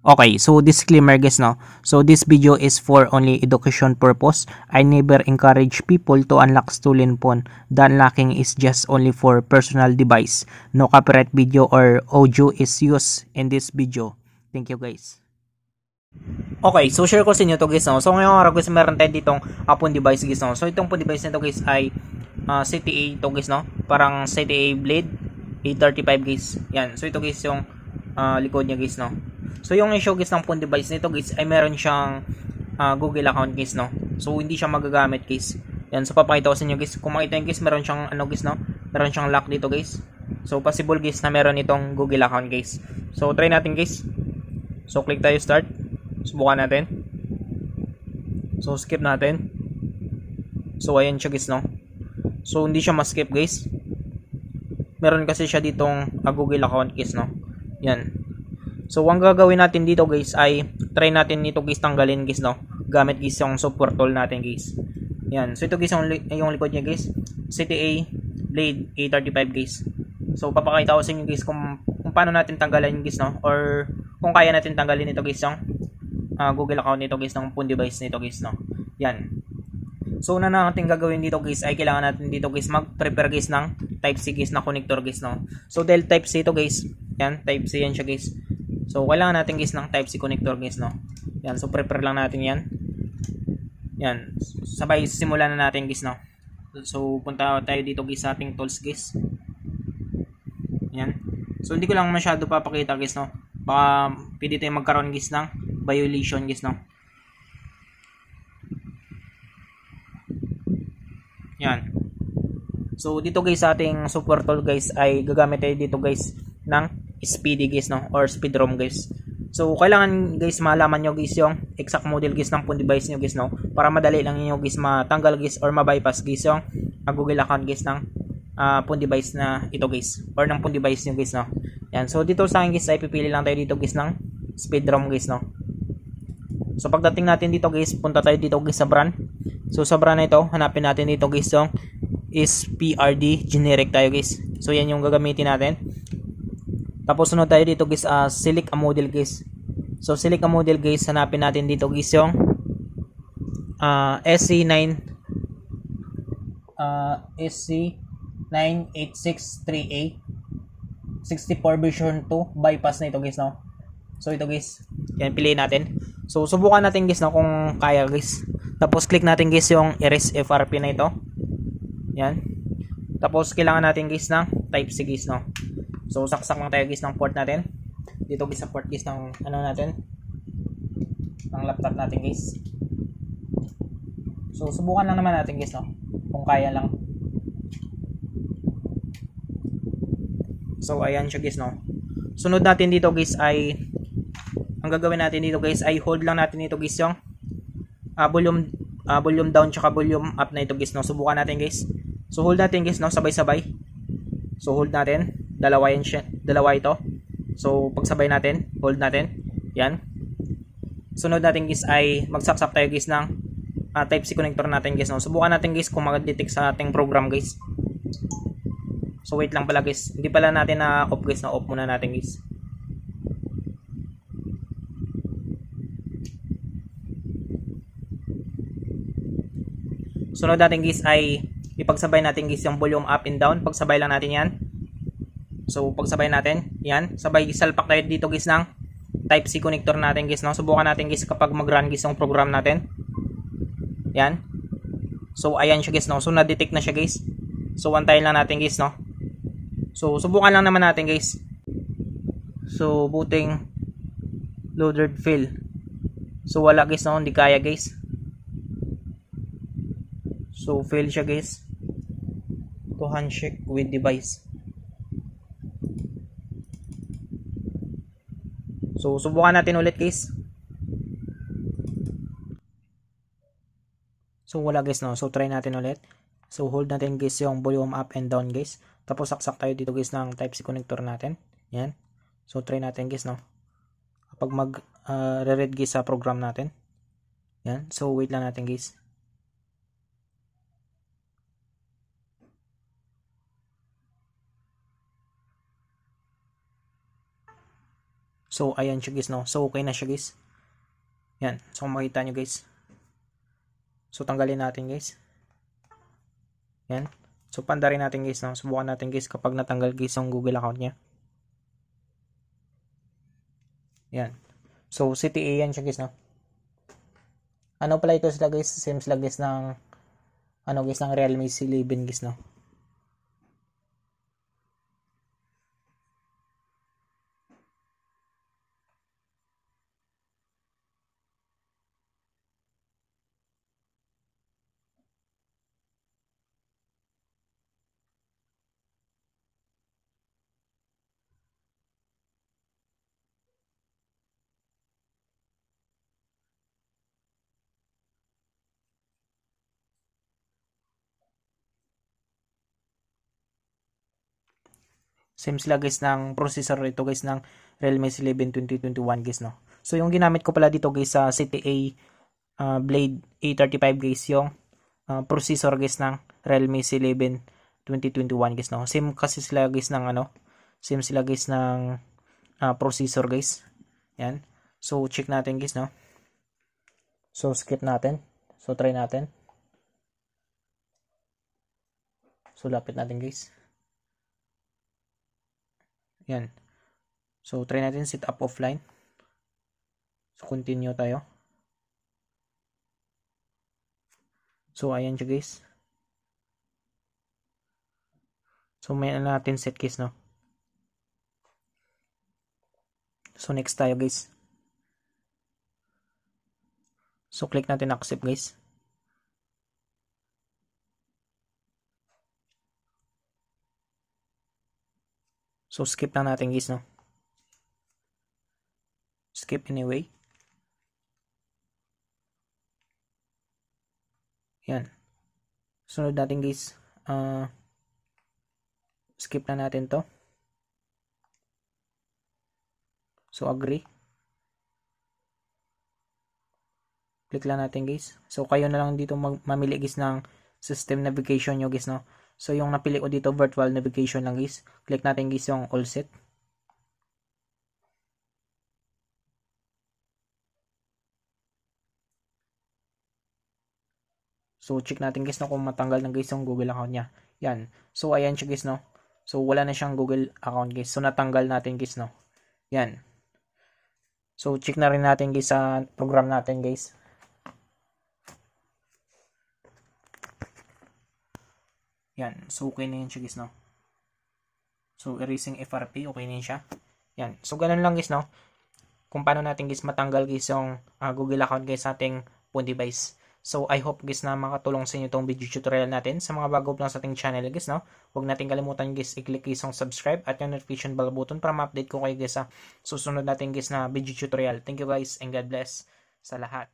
Okay, so disclaimer guys no. So this video is for only education purpose. I never encourage people to unlock stolen phone. The unlocking is just only for personal device. No copyright video or audio is used in this video. Thank you guys. Okay, so share ko sa inyo to guys no. So ngayong araw guys meron tayo ditong phone device guys no. So itong phone device nito guys ay CTA to guys no. Parang CTA Blade A35 guys. Yan. So ito guys yung likod niya guys no. So yung issue guys ng phone device nito guys ay meron siyang Google account guys no. So hindi siya magagamit guys. Yan, so papakita ko sa inyo guys. Kung makita niyo guys, meron siyang ano guys no. Meron siyang lock dito guys. So possible guys na meron itong Google account guys. So try natin guys. So click tayo start. Subukan natin. So skip natin. So ayan siya guys no. So hindi siya ma-skip guys. Meron kasi siya ditong Google account guys no. Yan. So ang gagawin natin dito guys ay try natin nito guys tanggalin guys no. Gamit guys yung support tool natin guys. Yan. So ito guys yung likod niya guys. CTA Blade A35 guys. So papakita ko sa inyo guys kung paano natin tanggalin guys no, or kung kaya natin tanggalin ito guys yung Google account nito guys ng phone device nito guys no. Yan. So una natin gagawin dito guys ay kailangan natin dito guys mag-prepare guys ng type C guys na connector guys no. So dahil type C ito guys. Yan, type C yan siya guys. So kailangan natin guys ng type C connector guys no. Yan, so prepare lang natin yan. Yan, sabay simulan na natin guys no. So punta tayo dito guys sa ating tools guys. Yan. So hindi ko lang masyado papakita guys no. Baka pwede tayong magkaroon guys ng violation guys no. Yan. So dito guys sa ating support tool guys ay gagamit tayo dito guys ng speedy guys no, or speed ROM guys. So kailangan guys malaman nyo guys yung exact model guys ng phone device nyo guys no, para madali lang niyo guys matanggal guys or ma-bypass guys yung Google account guys ng phone device na ito guys, or ng phone device nyo guys no. Yan. So dito sa akin guys ay pipili lang tayo dito guys ng speed ROM guys no. So pagdating natin dito guys, punta tayo dito guys sa brand. So sa brand na ito, hanapin natin dito guys yung is PRD generic tayo guys. So yan yung gagamitin natin. Tapos sunod tayo dito guys, select a model guys. So select a model guys, hanapin natin dito guys yung SC98638 64 version 2 bypass na ito guys no. So ito guys, yan piliin natin. So subukan natin guys no kung kaya guys. Tapos click natin guys yung erase FRP na ito. Yan. Tapos kailangan natin guys ng type C guys no. So saksak lang tayo guys ng port natin. Dito guys sa port guys ng ano natin, ng laptop natin guys. So subukan lang naman natin guys no kung kaya lang. So ayan siya guys no. Sunod natin dito guys ay ang gagawin natin dito guys ay hold lang natin dito guys yung volume down tsaka volume up na ito guys no. Subukan natin guys. So hold natin guys no, sabay-sabay. So hold natin, dalawa ito. So pagsabay natin, hold natin. Yan. Sunod natin guys ay magsaksak tayo guys ng type C connector natin guys no. Subukan natin guys kung mag-detect sa ating program guys. So wait lang pala guys. Hindi pala natin na off guys, na off muna natin guys. Sunod natin guys ay ipagsabay natin guys yung volume up and down. Pagsabay lang natin yan. So pagsabay natin, yan. Sabay salpak tayo dito guys ng type C connector natin guys no. Subukan natin guys kapag mag-run guys yung program natin. Yan. So ayan siya guys no. So na-detect na siya guys. So antayin lang natin guys no. So subukan lang naman natin guys. So booting loaded fail. So wala guys no, hindi kaya guys. So fail siya guys to handshake with device. So subukan natin ulit guys. So wala guys no. So try natin ulit. So hold natin guys yung volume up and down guys. Tapos saksak tayo dito guys ng type C connector natin. Yan. So try natin guys no. Kapag mag re-read guys sa program natin. Yan. So wait lang natin guys. So So, ayan siya guys, no? So, okay na siya guys. Yan. So, kung makita nyo guys. So, tanggalin natin guys. Yan. So, pandarin natin guys, no? Subukan natin guys kapag natanggal guys yung Google account niya. Yan. So, CTA yan siya guys, no? Ano pala ito sila guys? Same sila guys ng ng Realme C11 guys, no? Same sila guys ng processor ito guys ng Realme C11 2021 guys, no. So yung ginamit ko pala dito guys sa CTA Blade A35 guys yung processor guys ng Realme C11 2021 guys, no. Same kasi sila guys ng same sila guys ng processor guys. Yan. So check natin guys, no. So skip natin. So try natin. So lapit natin guys. Yan. So, try natin set up offline. So, continue tayo. So, ayan siya guys. So, may natin set case, no? So, next tayo guys. So, click natin accept guys. So, skip na natin guys, no? Skip anyway. Yan. Sunod natin guys. Skip na natin to. So, agree. Click lang natin guys. So, kayo na lang dito mamili guys ng system navigation nyo guys, no? So, yung napili ko dito, virtual navigation lang guys. Click natin guys yung all set. So, check natin guys, no, kung matanggal na guys yung Google account niya. Yan. So, ayan siya guys, no. So, wala na siyang Google account guys. So, natanggal natin guys, no. Yan. So, check na rin natin guys sa program natin guys. Yan. So, okay na yun siya guys, no. So, erasing FRP, okay na yun siya. Yan. So, ganun lang guys, no. Kung paano natin guys matanggal guys yung Google account guys sa ating phone device. So, I hope guys na makatulong sa inyo itong video tutorial natin. Sa mga bago lang sa ating channel guys, no. Huwag natin kalimutan guys i-click guys yung subscribe at yung notification bell button para ma-update ko kayo guys sa susunod natin guys na video tutorial. Thank you guys and God bless sa lahat.